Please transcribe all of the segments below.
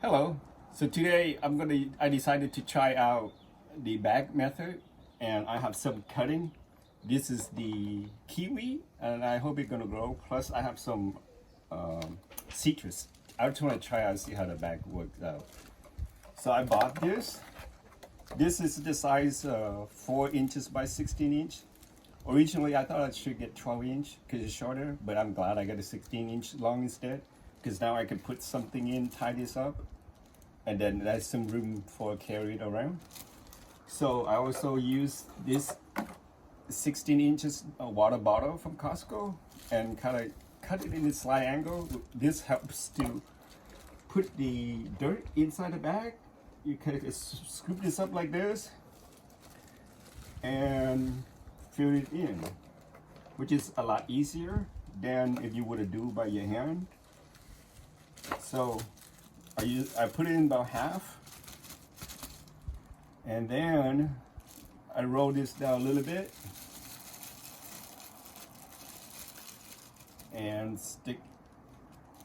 Hello. So today I decided to try out the bag method, and I have some cutting. This is the kiwi and I hope it's gonna grow. Plus I have some citrus. I just want to try out see how the bag works out. So I bought this. This is the size 4 inches by 16 inch. Originally I thought I should get 12 inch because it's shorter, but I'm glad I got a 16-inch long instead, because now I can put something in, tie this up, and then there's some room for carry it around. So I also use this 16 inches water bottle from Costco and kind of cut it in a slight angle. This helps to put the dirt inside the bag. You kind of scoop this up like this and fill it in, which is a lot easier than if you were to do by your hand. So I put it in about half, and then I roll this down a little bit and stick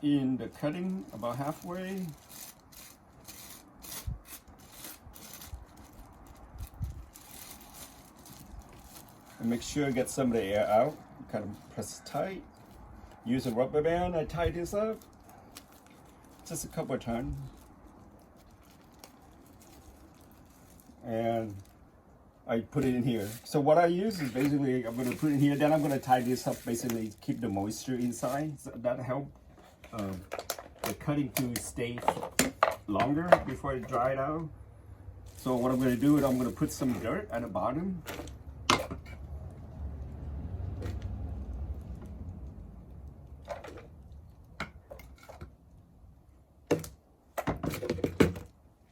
in the cutting about halfway. And make sure you get some of the air out. Kind of press tight. Use a rubber band. I tie this up just a couple of times. And I put it in here. So what I use is basically I'm going to put it in here. Then I'm going to tie this up, basically keep the moisture inside. So that help the cutting to stay longer before it dried out. So what I'm going to do is I'm going to put some dirt at the bottom.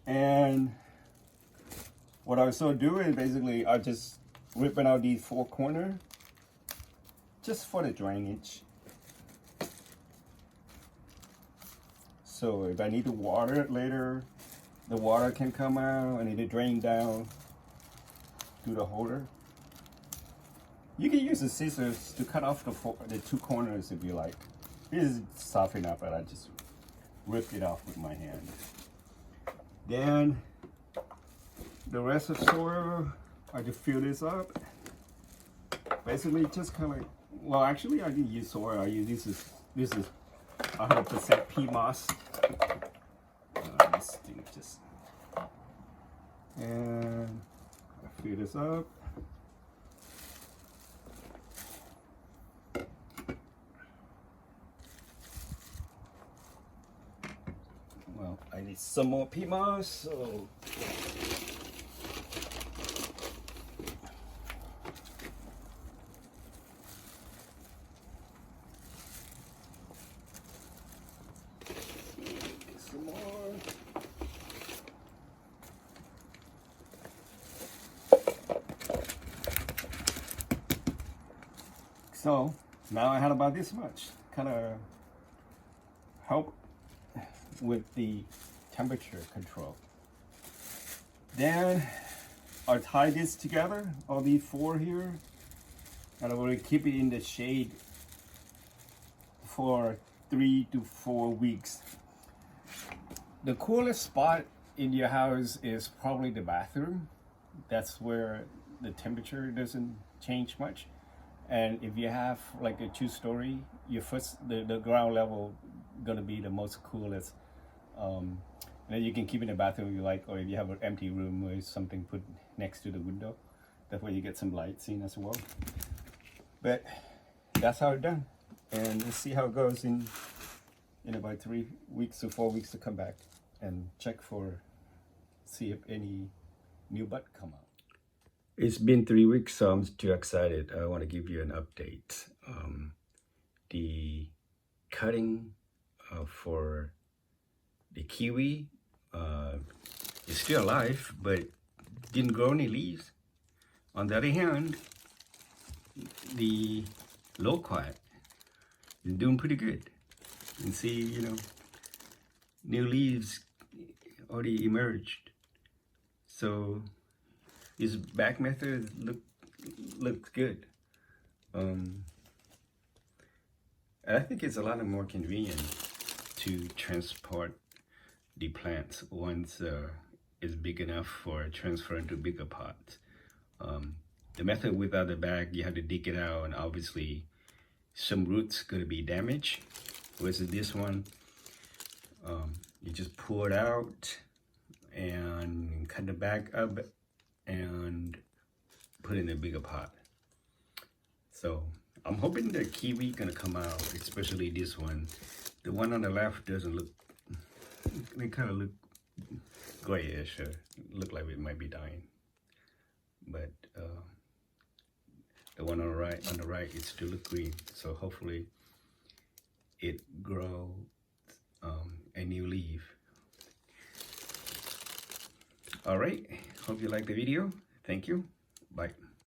And what I also do is basically I just ripping out these 4 corners just for the drainage. So if I need to water it later, the water can come out. I need to drain down through the holder. You can use the scissors to cut off the 2 corners if you like. This is soft enough, but I just ripped it off with my hand. Then the rest of soil, I just fill this up. Basically, just kind of, well, actually, I didn't use soil. I use this is 100% pea moss. This thing just, and I fill this up. Well, I need some more pea moss, so some more. So now I had about this much. Kind of help with the temperature control. Then I'll tie this together, all these 4 here, and I will keep it in the shade for 3 to 4 weeks. The coolest spot in your house is probably the bathroom. That's where the temperature doesn't change much. And if you have like a 2-story, your the ground level gonna be the most coolest. And then you can keep it in the bathroom if you like, or if you have an empty room or something put next to the window. That way you get some lights in as well. But that's how it's done. And let's see how it goes in about 3 weeks to 4 weeks to come back and check see if any new bud come out. It's been 3 weeks, so I'm too excited. I want to give you an update. The cutting for the kiwi is still alive, but didn't grow any leaves. On the other hand, the loquat is doing pretty good. You can see, new leaves already emerged. So this back method looks good. And I think it's a lot more convenient to transport the plants once it's big enough for transfer into bigger pots. The method without the bag, you have to dig it out, and obviously some roots gonna be damaged. Whereas this one, you just pull it out and cut the bag up and put it in a bigger pot. So I'm hoping the kiwi gonna come out, especially this one. The one on the left doesn't look, they kind of look grayish, look like it might be dying. But the one on the right, it still look green. So hopefully it grows a new leaf. All right, hope you like the video. Thank you. Bye.